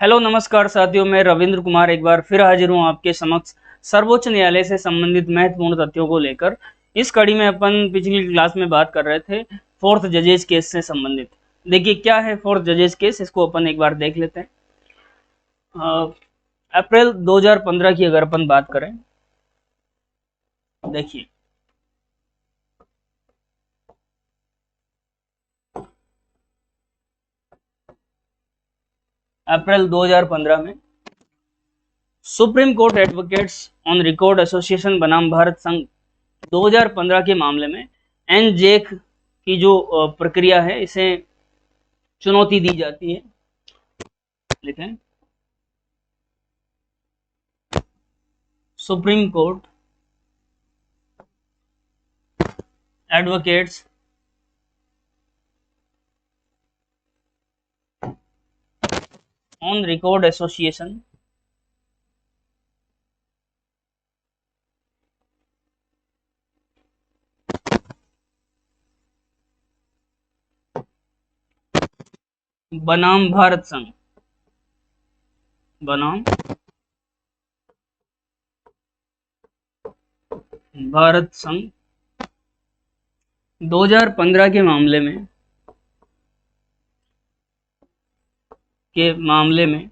Hello नमस्कार साथियों, मैं रविंद्र कुमार एक बार फिर हाजिर हूं आपके समक्ष सर्वोच्च न्यायालय से संबंधित महत्वपूर्ण तथ्यों को लेकर। इस कड़ी में अपन पिछली क्लास में बात कर रहे थे फोर्थ जजेज केस से संबंधित। देखिए क्या है फोर्थ जजेज केस, इसको अपन एक बार देख लेते हैं। अप्रैल 2015 की अगर अपन बात करें, देखिए अप्रैल 2015 में supreme court advocates on record association बनाम भारत संघ 2015 के मामले में एन जेक की जो प्रक्रिया है इसे चुनौती दी जाती है। लिखें supreme court advocates on record association बनाम भारत संघ बनाम भारत संघ 2015 के मामले में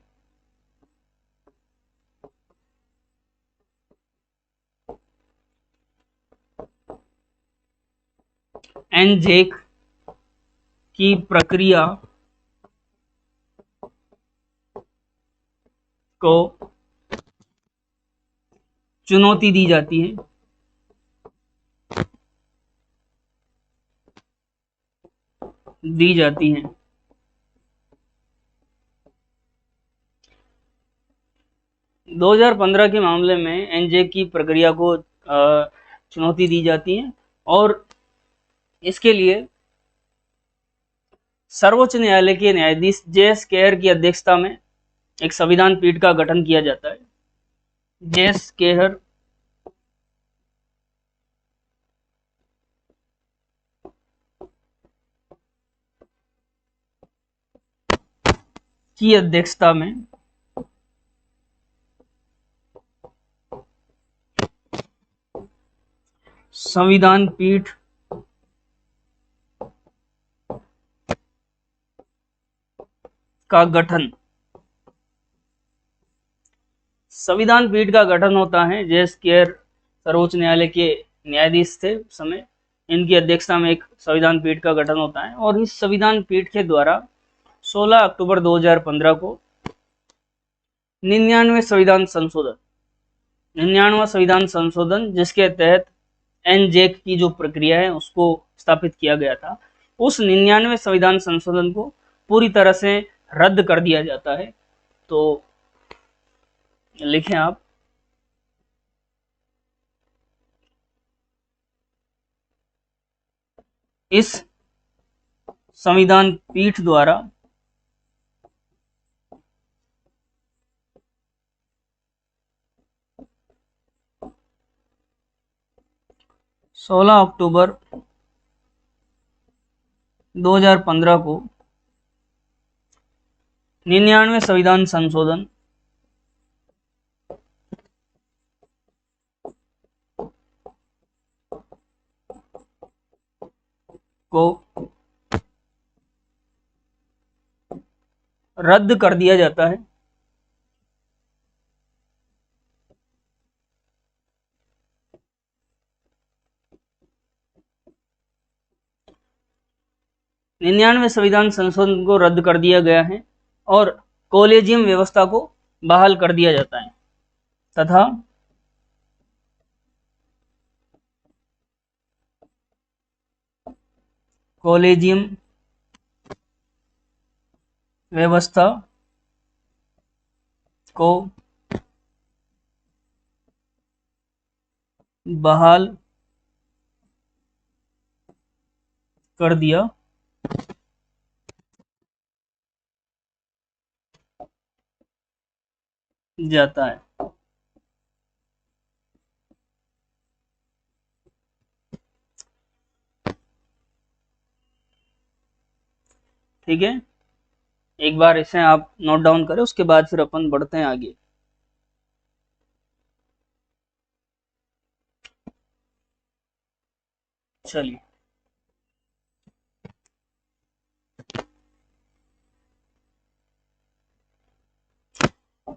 एन जेक की प्रक्रिया को चुनौती दी जाती है। 2015 के मामले में एनजे की प्रक्रिया को चुनौती दी जाती है और इसके लिए सर्वोच्च न्यायालय के न्यायाधीश जेएस केयर की अध्यक्षता में एक संविधान पीठ का गठन किया जाता है। जेएस केयर की अध्यक्षता में संविधान पीठ का गठन संविधान पीठ का गठन होता है। जेएस केयर सर्वोच्च न्यायालय के न्यायाधीश थे उस समय। इनकी अध्यक्षता में एक संविधान पीठ का गठन होता है और इस संविधान पीठ के द्वारा 16 अक्टूबर 2015 को 99वां संविधान संशोधन जिसके तहत एन जेक की जो प्रक्रिया है उसको स्थापित किया गया था, उस 99वें संविधान संशोधन को पूरी तरह से रद्द कर दिया जाता है। तो लिखें आप इस संविधान पीठ द्वारा 16 अक्टूबर 2015 को 99वें संविधान संशोधन को रद्द कर दिया जाता है। निन्यानवे संविधान संशोधन को रद्द कर दिया गया है और कॉलेजियम व्यवस्था को बहाल कर दिया जाता है तथा कॉलेजियम व्यवस्था को बहाल कर दिया जाता है। ठीक है, एक बार इसे आप नोट डाउन करें, उसके बाद फिर अपन बढ़ते हैं आगे। चलिए,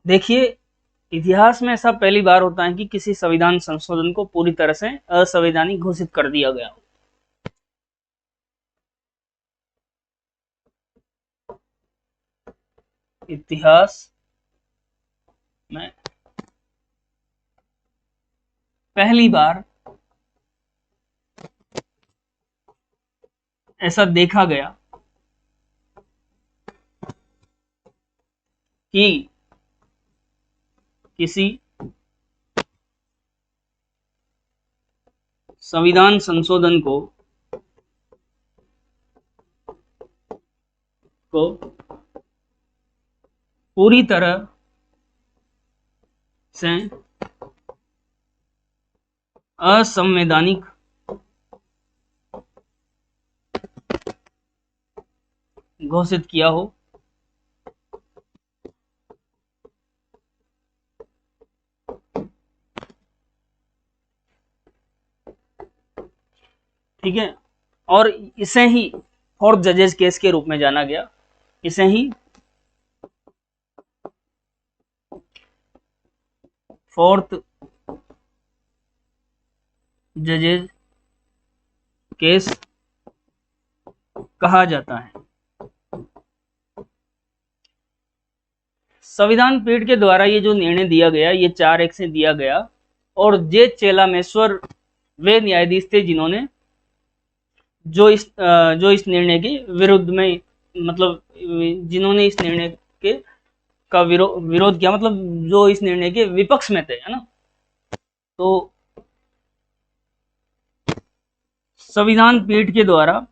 देखिए, इतिहास में ऐसा पहली बार होता है कि किसी संविधान संशोधन को पूरी तरह से असंवैधानिक घोषित कर दिया गया हो। इतिहास में पहली बार ऐसा देखा गया कि किसी संविधान संशोधन को पूरी तरह से असंवैधानिक घोषित किया हो। ठीक है, और इसे ही फोर्थ जजेस केस के रूप में जाना गया। इसे ही फोर्थ जजेस केस कहा जाता है। संविधान पीठ के द्वारा ये जो निर्णय दिया गया, ये 4-1 से दिया गया, और जे चेलामेश्वर वे न्यायाधीश थे जिन्होंने जो इस निर्णय के विरुद्ध में, मतलब जिन्होंने इस निर्णय के का विरोध किया, मतलब जो इस निर्णय के विपक्ष में थे, है ना। तो संविधान पीठ के द्वारा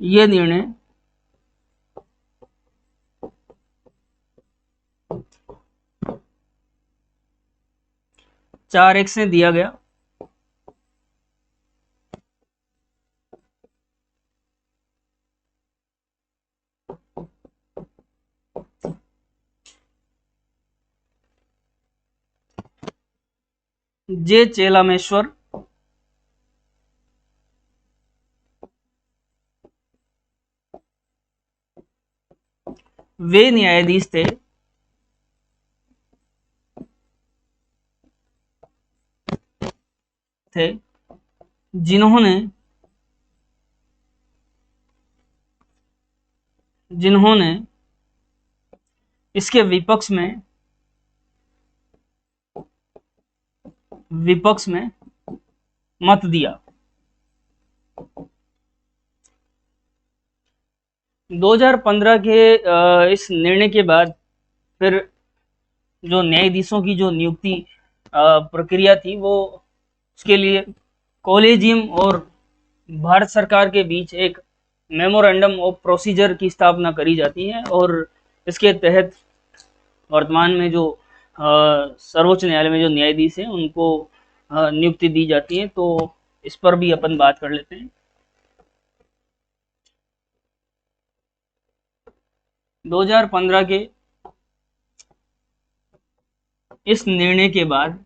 ये निर्णय 4-1 से दिया गया। जे चेलामेश्वर वे न्यायाधीश थे जिन्होंने जिन्होंने इसके विपक्ष में मत दिया। 2015 के इस निर्णय के बाद फिर जो न्यायाधीशों की जो नियुक्ति प्रक्रिया थी, वो उसके लिए कॉलेजियम और भारत सरकार के बीच एक मेमोरेंडम ऑफ प्रोसीजर की स्थापना करी जाती है, और इसके तहत वर्तमान में जो सर्वोच्च न्यायालय में जो न्यायाधीश हैं उनको नियुक्ति दी जाती है। तो इस पर भी अपन बात कर लेते हैं। 2015 के इस निर्णय के बाद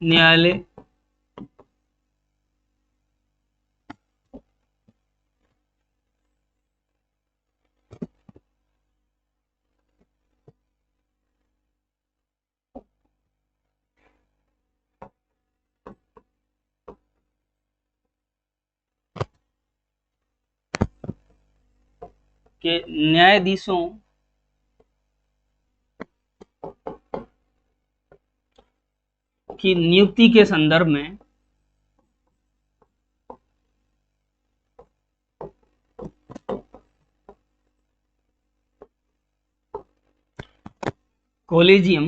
न्यायालय के न्यायाधीशों की नियुक्ति के संदर्भ में कॉलेजियम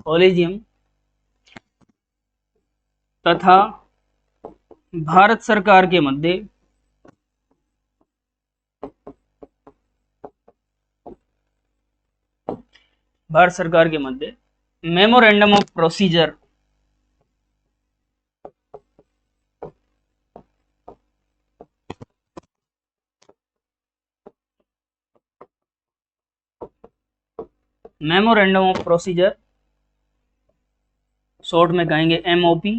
कॉलेजियम तथा भारत सरकार के मध्य मेमोरेंडम ऑफ प्रोसीजर शॉर्ट में कहेंगे एमओपी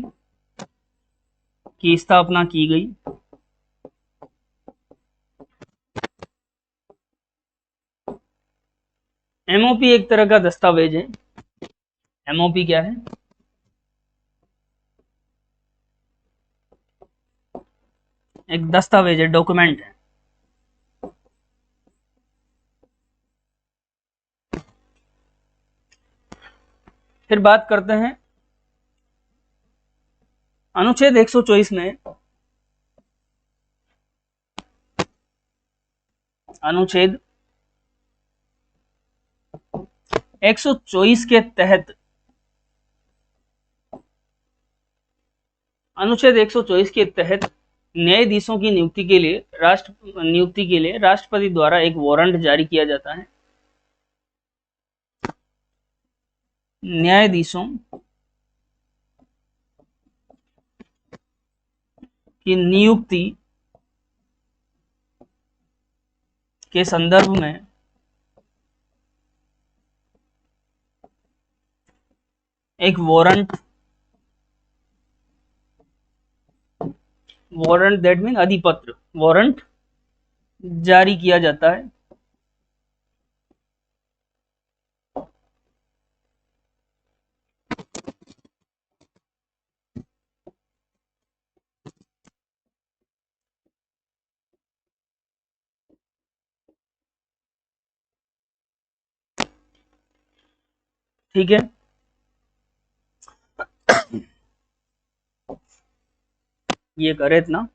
की स्थापना की गई। एमओपी एक तरह का दस्तावेज है। एमओपी क्या है? एक दस्तावेज है, डॉक्यूमेंट है। फिर बात करते हैं अनुच्छेद 124 में। अनुच्छेद 124 के तहत न्यायाधीशों की नियुक्ति के लिए राष्ट्रपति द्वारा एक वारंट जारी किया जाता है। न्यायाधीशों की नियुक्ति के संदर्भ में एक वारंट दैट मीन अधिपत्र वारंट जारी किया जाता है। ठीक है, ये करे इतना।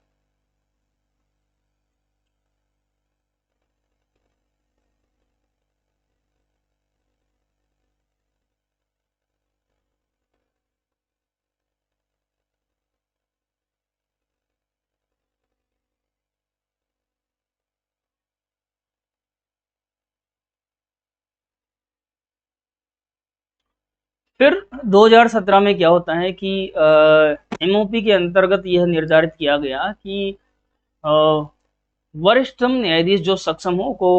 फिर 2017 में क्या होता है कि एमओपी के अंतर्गत यह निर्धारित किया गया कि वरिष्ठतम न्यायाधीश जो सक्षम हो को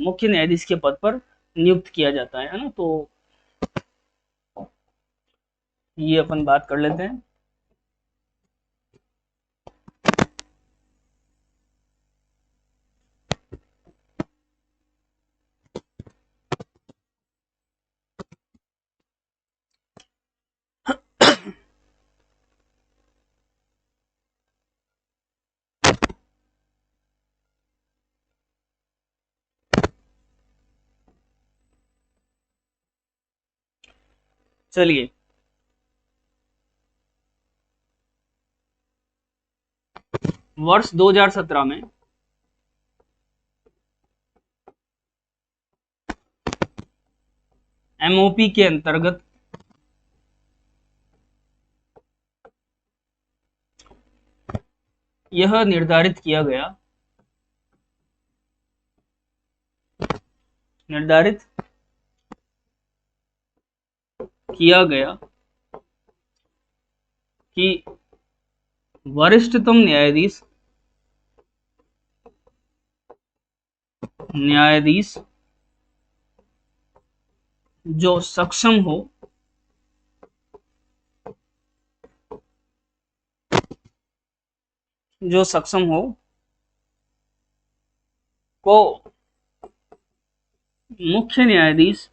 मुख्य न्यायाधीश के पद पर नियुक्त किया जाता है ना। तो ये अपन बात कर लेते हैं। चलिए, वर्ष 2017 में एमओपी के अंतर्गत यह निर्धारित किया गया कि वरिष्ठतम न्यायाधीश जो सक्षम हो को मुख्य न्यायाधीश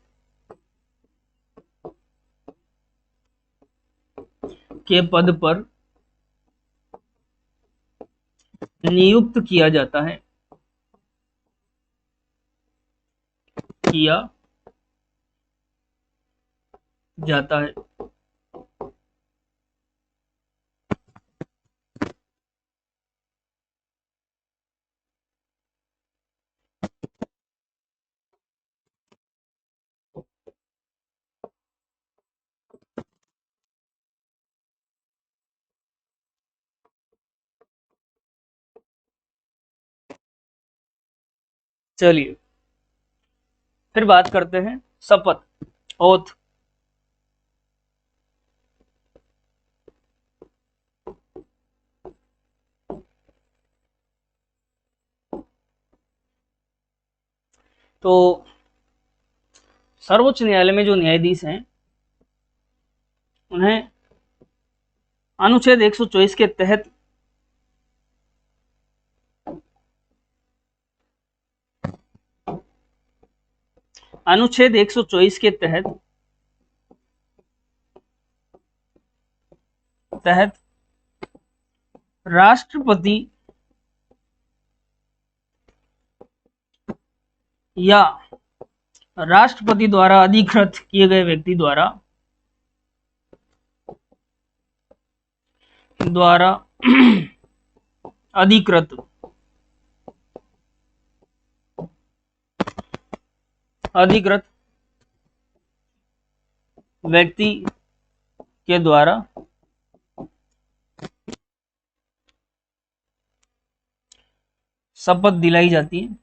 के पद पर नियुक्त किया जाता है। चलिए फिर बात करते हैं शपथ, ओथ। तो सर्वोच्च न्यायालय में जो न्यायाधीश हैं उन्हें अनुच्छेद 124 के तहत अनुच्छेद 124 के तहत राष्ट्रपति या राष्ट्रपति द्वारा अधिकृत किए गए व्यक्ति द्वारा अधिकृत व्यक्ति के द्वारा शपथ दिलाई जाती है।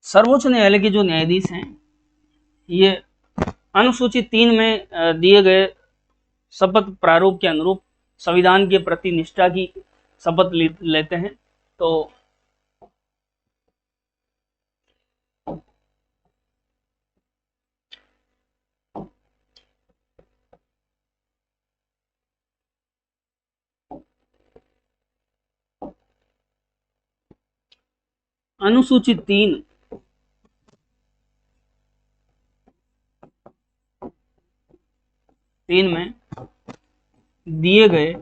सर्वोच्च न्यायालय के जो न्यायाधीश हैं ये अनुसूची 3 में दिए गए शपथ प्रारूप के अनुरूप संविधान के प्रति निष्ठा की शपथ लेते हैं। तो अनुसूची 3 में दिए गए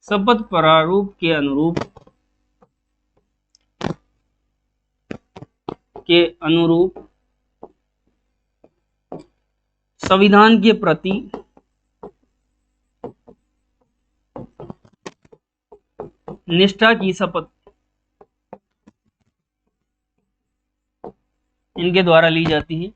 शपथ प्रारूप के अनुरूप संविधान के प्रति निष्ठा की शपथ इनके द्वारा ली जाती है।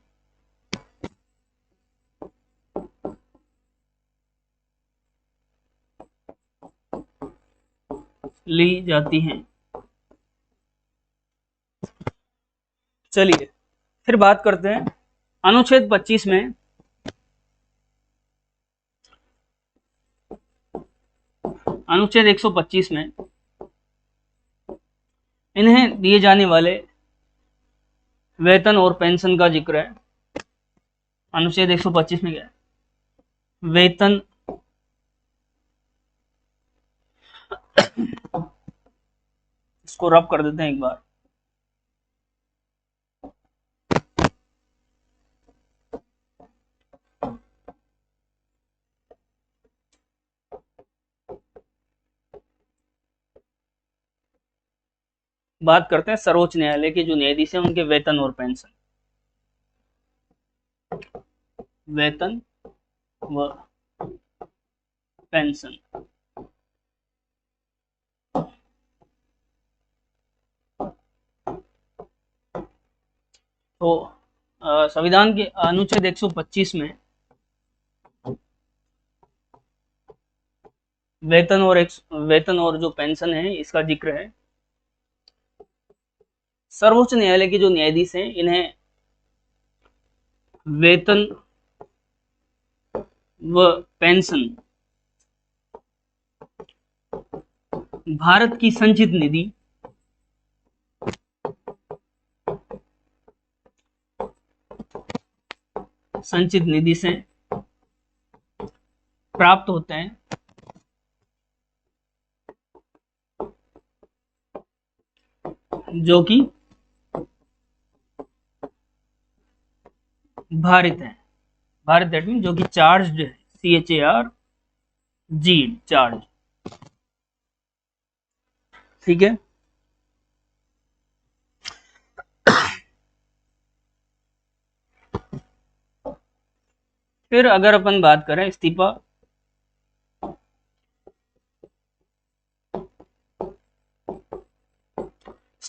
चलिए फिर बात करते हैं अनुच्छेद 25 में अनुच्छेद 125 में इन्हें दिए जाने वाले वेतन और पेंशन का जिक्र है। अनुच्छेद 125 में क्या है? वेतन इसको रब कर देते हैं एक बार। बात करते हैं सर्वोच्च न्यायालय के जो न्यायाधीश हैं उनके वेतन और पेंशन। वेतन व पेंशन तो संविधान के अनुच्छेद 125 में वेतन और जो पेंशन है इसका जिक्र है। सर्वोच्च न्यायालय के जो न्यायाधीश हैं इन्हें वेतन व पेंशन भारत की संचित निधि से प्राप्त होते हैं। जो कि भारित है। भारत दैट मीन जो कि चार्ज है, CHARG चार्ज। ठीक है। फिर अगर अपन बात करें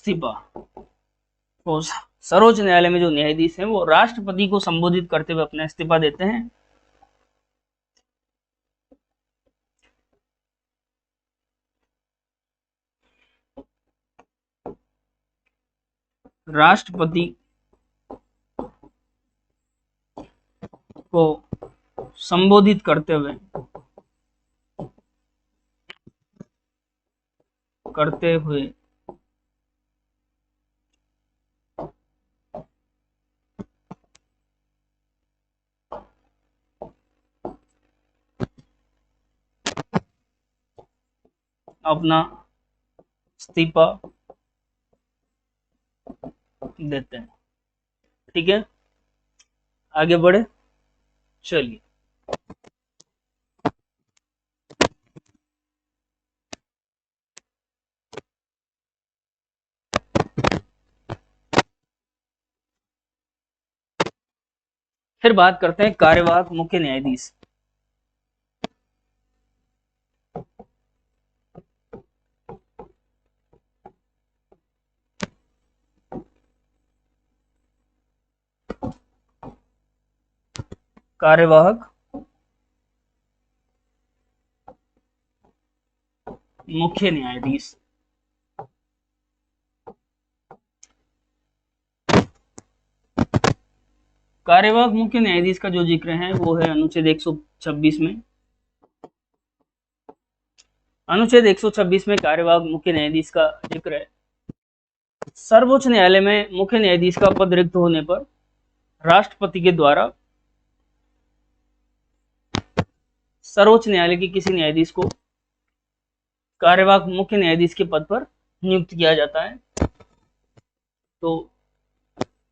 इस्तीफा। तो सर्वोच्च न्यायालय में जो न्यायाधीश हैं वो राष्ट्रपति को संबोधित करते हुए अपना इस्तीफा देते हैं। राष्ट्रपति को संबोधित करते हुए अपना इस्तीफा देते हैं। ठीक है, आगे बढ़े, चलिए। फिर बात करते हैं कार्यवाहक मुख्य न्यायाधीश। कार्यवाहक मुख्य न्यायाधीश। कार्यवाहक मुख्य न्यायाधीश का जो जिक्र है वो है अनुच्छेद 126 में। अनुच्छेद 126 में कार्यवाहक मुख्य न्यायाधीश का जिक्र है। सर्वोच्च न्यायालय में मुख्य न्यायाधीश का पद रिक्त होने पर राष्ट्रपति के द्वारा सर्वोच्च न्यायालय के किसी न्यायाधीश को कार्यवाहक मुख्य न्यायाधीश के पद पर नियुक्त किया जाता है। तो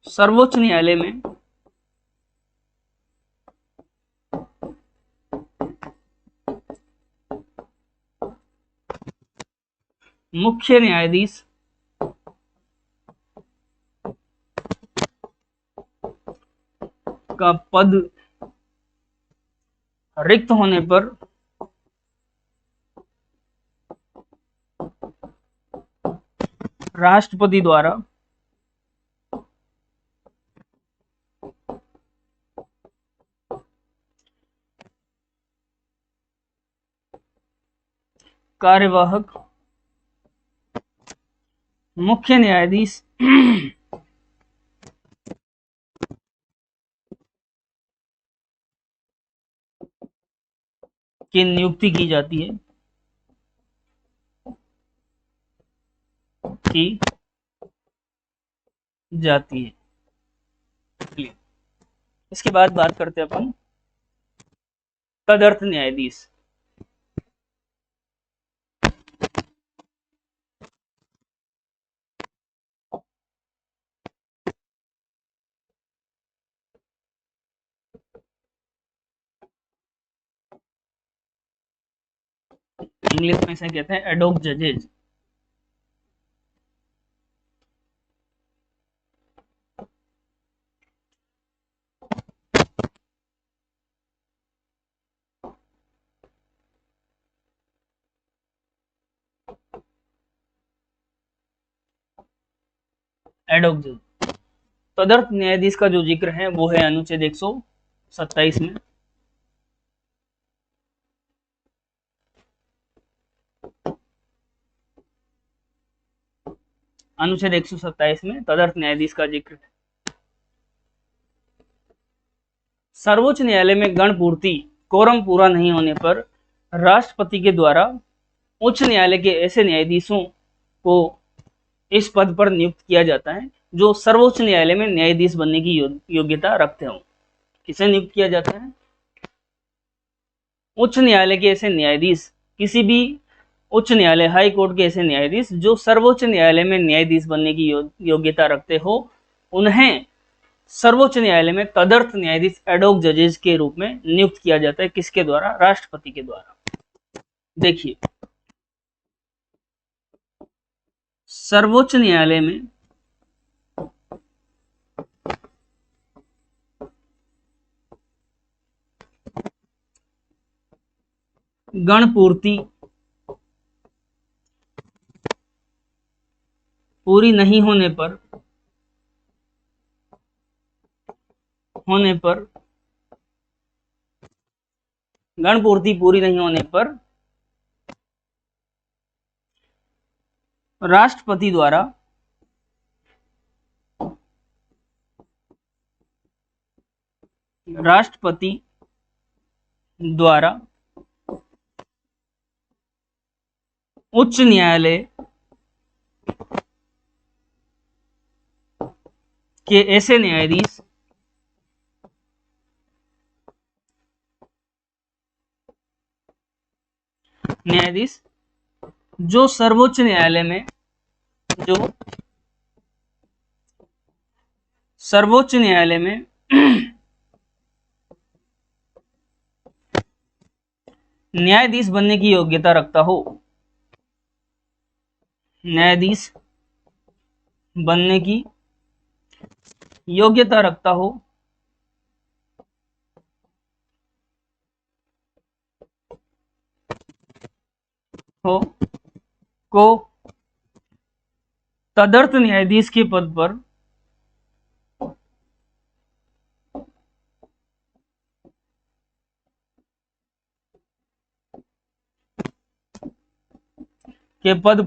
सर्वोच्च न्यायालय में मुख्य न्यायाधीश का पद रिक्त होने पर राष्ट्रपति द्वारा कार्यवाहक मुख्य न्यायाधीश की नियुक्ति की जाती है। इसके बाद बात करते हैं अपन तदर्थ न्यायाधीश। इंग्लिश में इसे कहते हैं एडोक जजेज। एडोक जज। तदर्थ न्यायाधीश का जो जिक्र है वो है अनुच्छेद 127 में। अनुच्छेद 127 में तदर्थ न्यायाधीश का जिक्र है। सर्वोच्च न्यायालय में गण पूर्ति कोरम पूरा नहीं होने पर राष्ट्रपति के द्वारा उच्च न्यायालय के ऐसे न्यायाधीशों को इस पद पर नियुक्त किया जाता है जो सर्वोच्च न्यायालय में न्यायाधीश बनने की योग्यता रखते हों। किसे नियुक्त किया जाता है? उच्च न्यायालय के ऐसे न्यायाधीश, किसी भी उच्च न्यायालय, हाई कोर्ट के ऐसे न्यायाधीश जो सर्वोच्च न्यायालय में न्यायाधीश बनने की योग्यता रखते हो, उन्हें सर्वोच्च न्यायालय में तदर्थ न्यायाधीश एडोक जजेज के रूप में नियुक्त किया जाता है। किसके द्वारा? राष्ट्रपति के द्वारा। देखिए, सर्वोच्च न्यायालय में गणपूर्ति पूरी नहीं होने पर गण पूर्ति पूरी नहीं होने पर राष्ट्रपति द्वारा उच्च न्यायालय के ऐसे न्यायाधीश जो सर्वोच्च न्यायालय में न्यायाधीश बनने की योग्यता रखता हो, न्यायाधीश बनने की योग्यता रखता हो को तदर्थ न्यायाधीश के पद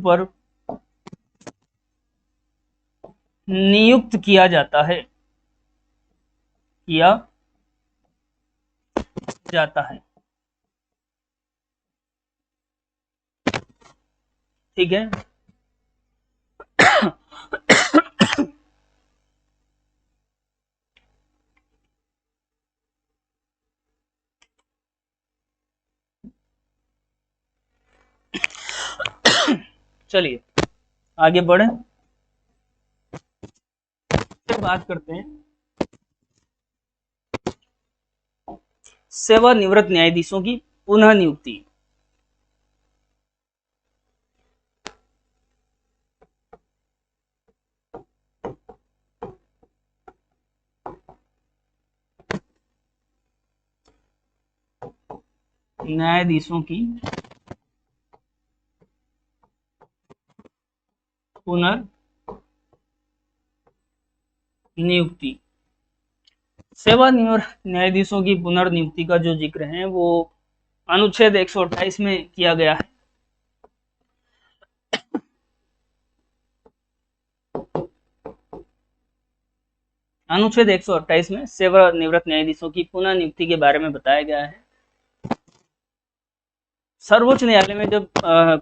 पर नियुक्त किया जाता है ठीक है। चलिए आगे बढ़े, फिर बात करते हैं सेवानिवृत्त न्यायाधीशों की पुनः नियुक्ति। न्यायाधीशों की पुनर्नियुक्ति। सेवानिवृत्त न्यायाधीशों की पुनर्नियुक्ति का जो जिक्र है वो अनुच्छेद 128 में किया गया है। अनुच्छेद 128 में सेवानिवृत्त न्यायाधीशों की पुनः नियुक्ति के बारे में बताया गया है। सर्वोच्च न्यायालय में जब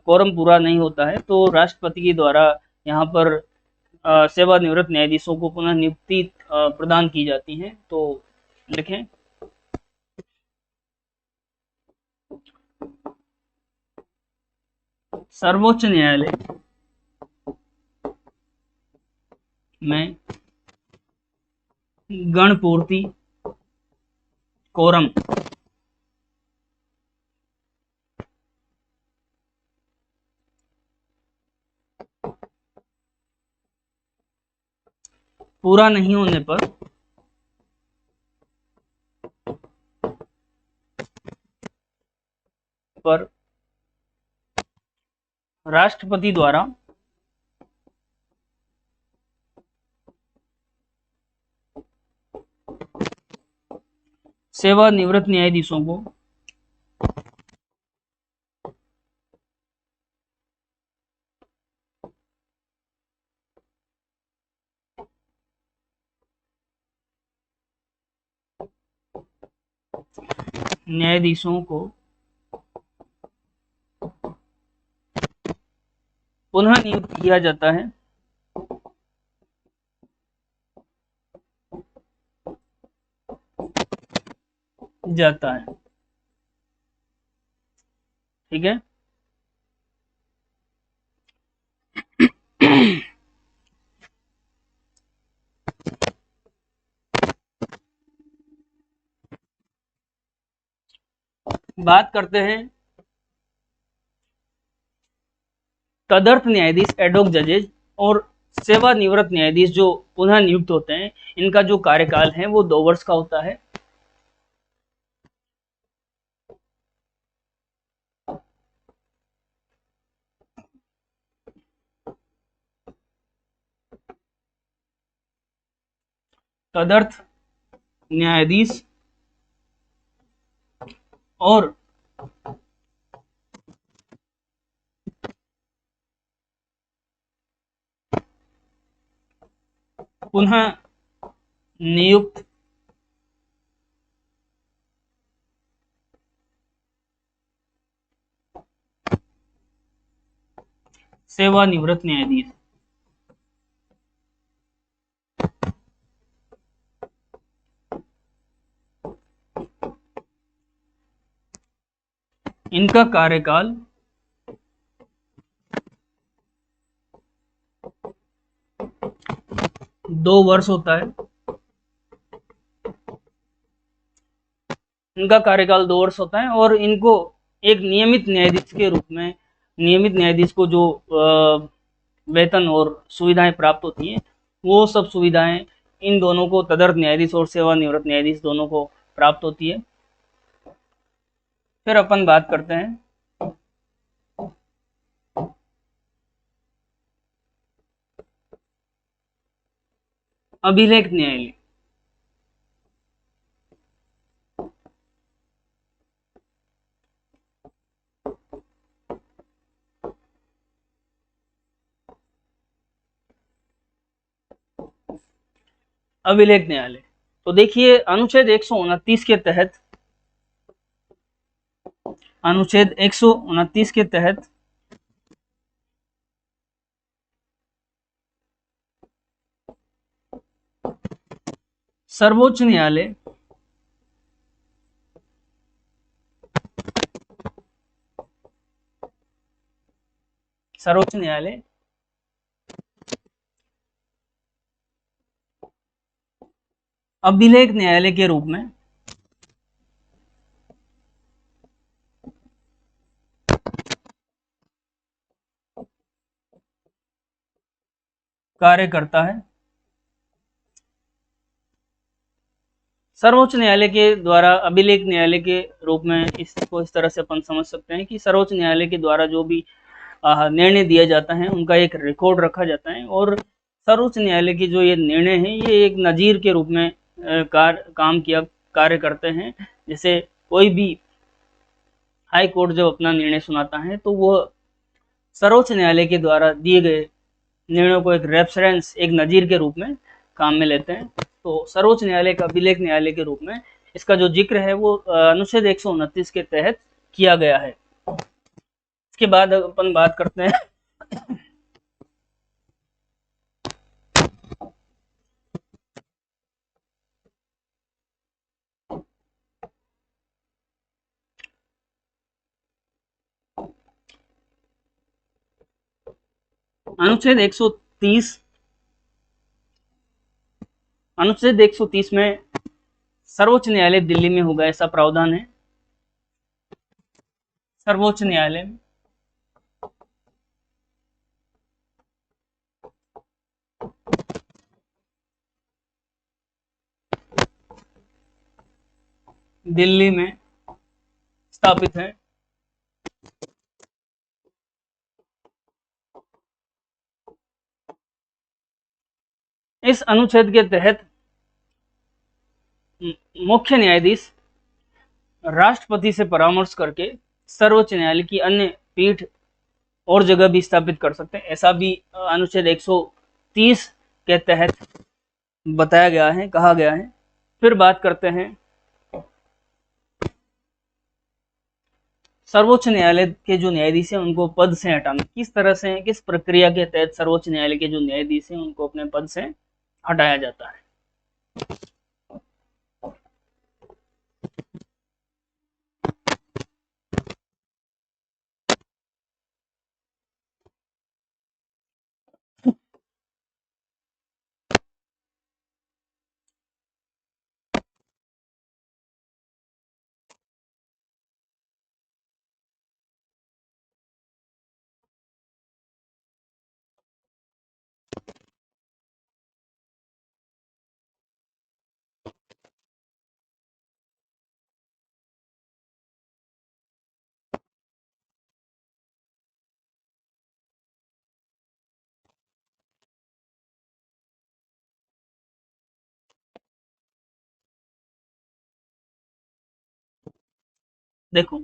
कोरम पूरा नहीं होता है तो राष्ट्रपति के द्वारा यहाँ पर सेवानिवृत्त न्यायाधीशों को पुनः नियुक्ति प्रदान की जाती है। तो लिखें सर्वोच्च न्यायालय में गणपूर्ति कोरम पूरा नहीं होने पर राष्ट्रपति द्वारा सेवानिवृत्त न्यायाधीशों को पुनः नियुक्त किया जाता है ठीक है। बात करते हैं तदर्थ न्यायाधीश एडोक जजेज और सेवानिवृत्त न्यायाधीश जो पुनः नियुक्त होते हैं, इनका जो कार्यकाल है वो 2 वर्ष का होता है। तदर्थ न्यायाधीश और पुनः नियुक्त सेवानिवृत्त न्यायाधीश। इनका कार्यकाल 2 वर्ष होता है। इनका कार्यकाल 2 वर्ष होता है और इनको एक नियमित न्यायाधीश के रूप में, नियमित न्यायाधीश को जो वेतन और सुविधाएं प्राप्त होती हैं, वो सब सुविधाएं इन दोनों को, तदर्थ न्यायाधीश और सेवानिवृत्त न्यायाधीश दोनों को प्राप्त होती है। फिर अपन बात करते हैं अभिलेख न्यायालय। अभिलेख न्यायालय, तो देखिए अनुच्छेद 129 के तहत, अनुच्छेद 129 के तहत सर्वोच्च न्यायालय सर्वोच्च न्यायालय अभिलेख न्यायालय के रूप में कार्य करता है। सर्वोच्च न्यायालय के द्वारा अभिलेख न्यायालय के रूप में इसको इस तरह से अपन समझ सकते हैं कि सर्वोच्च न्यायालय के द्वारा जो भी निर्णय दिया जाता है उनका एक रिकॉर्ड रखा जाता है, और सर्वोच्च न्यायालय की जो ये निर्णय है ये एक नजीर के रूप में कार्य करते हैं। जैसे कोई भी हाई कोर्ट जब अपना निर्णय सुनाता है तो वो सर्वोच्च न्यायालय के द्वारा दिए गए निर्णयों को एक रेफरेंस, एक नजीर के रूप में काम में लेते हैं। तो सर्वोच्च न्यायालय का अभिलेख न्यायालय के रूप में इसका जो जिक्र है वो अनुच्छेद 129 के तहत किया गया है। इसके बाद अपन बात करते हैं अनुच्छेद 130। अनुच्छेद 130 में सर्वोच्च न्यायालय दिल्ली में होगा ऐसा प्रावधान है। सर्वोच्च न्यायालय दिल्ली में स्थापित है। इस अनुच्छेद के तहत मुख्य न्यायाधीश राष्ट्रपति से परामर्श करके सर्वोच्च न्यायालय की अन्य पीठ और जगह भी स्थापित कर सकते हैं, ऐसा भी अनुच्छेद 130 के तहत बताया गया है, कहा गया है। फिर बात करते हैं सर्वोच्च न्यायालय के जो न्यायाधीश हैं उनको पद से हटाना, किस तरह से, किस प्रक्रिया के तहत सर्वोच्च न्यायालय के जो न्यायाधीश हैं उनको अपने पद से हटाया जाता है। देखो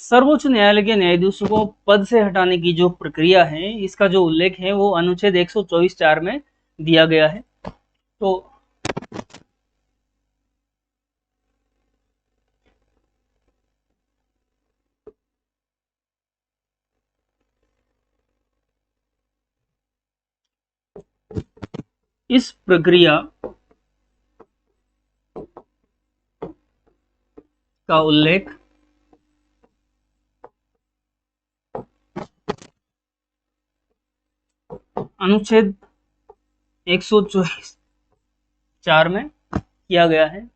सर्वोच्च न्यायालय के न्यायाधीशों को पद से हटाने की जो प्रक्रिया है, इसका जो उल्लेख है वो अनुच्छेद 124(4) में दिया गया है। तो इस प्रक्रिया का उल्लेख अनुच्छेद 124(4) में किया गया है।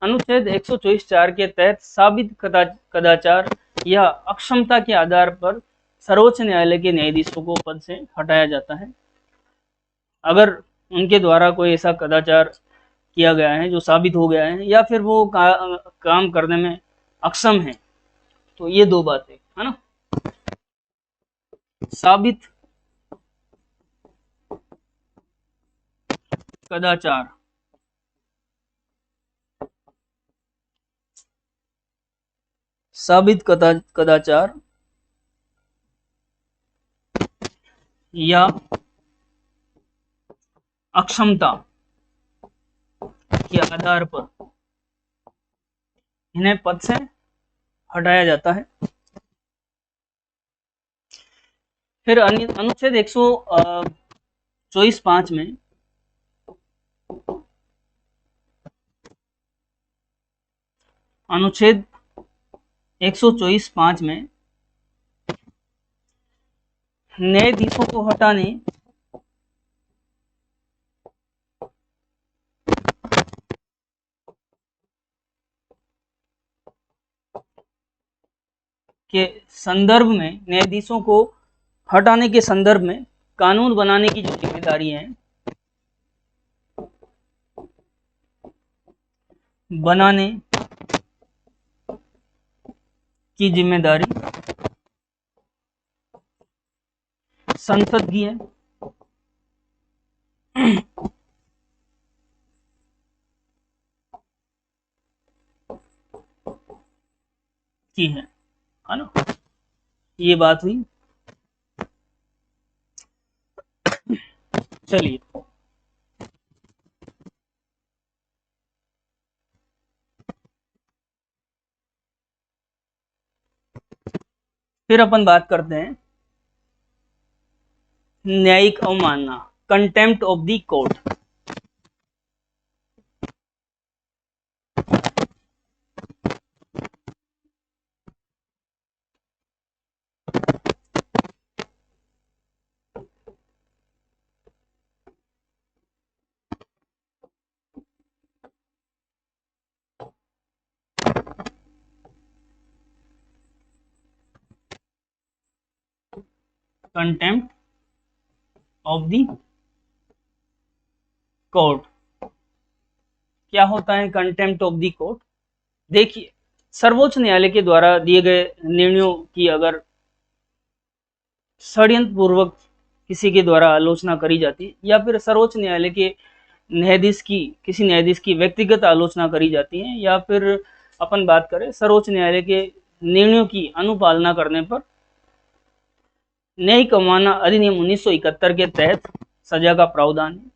अनुच्छेद 124(4) के तहत साबित कदाचार या अक्षमता के आधार पर सर्वोच्च न्यायालय के न्यायाधीशों को पद से हटाया जाता है। अगर उनके द्वारा कोई ऐसा कदाचार किया गया है जो साबित हो गया है, या फिर वो काम करने में अक्षम है, तो ये दो बातें है ना, साबित कदाचार कदाचार या अक्षमता के आधार पर इन्हें पद से हटाया जाता है। फिर अनुच्छेद 124(5) में अनुच्छेद 124(5) में न्यायाधीशों को हटाने के संदर्भ में, न्यायाधीशों को हटाने के संदर्भ में कानून बनाने की जो जिम्मेदारी है, बनाने की जिम्मेदारी संसद की है। की है ना, ये बात हुई। चलिए फिर अपन बात करते हैं न्यायिक अवमानना, contempt of the court. Contempt of the court क्या होता है? कंटेम्प्ट ऑफ द कोर्ट, देखिए सर्वोच्च न्यायालय के द्वारा दिए गए निर्णयों की अगर षड्यंत्र पूर्वक किसी के द्वारा आलोचना करी जाती है, या फिर सर्वोच्च न्यायालय के किसी न्यायाधीश की व्यक्तिगत आलोचना करी जाती है, या फिर अपन बात करें सर्वोच्च न्यायालय के निर्णयों की अनुपालना करने पर न्यायिक अवमानना अधिनियम 1971 के तहत सजा का प्रावधान है।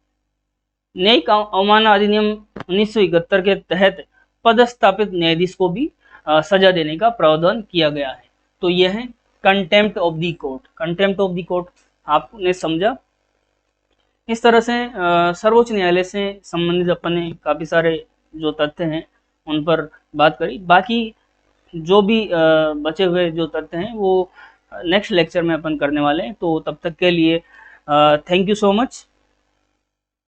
न्यायिक अवमानना अधिनियम 1971 के तहत पदस्थापित न्यायाधीश को भी सजा देने का प्रावधान किया गया है। तो यह है contempt of the court. Contempt of the court आपने समझा। इस तरह से सर्वोच्च न्यायालय से संबंधित अपन ने काफ़ी सारे जो तथ्य हैं उन पर बात करी। बाकी जो भी बचे हुए जो तथ्य हैं वो नेक्स्ट लेक्चर में अपन करने वाले हैं। तो तब तक के लिए थैंक यू सो मच।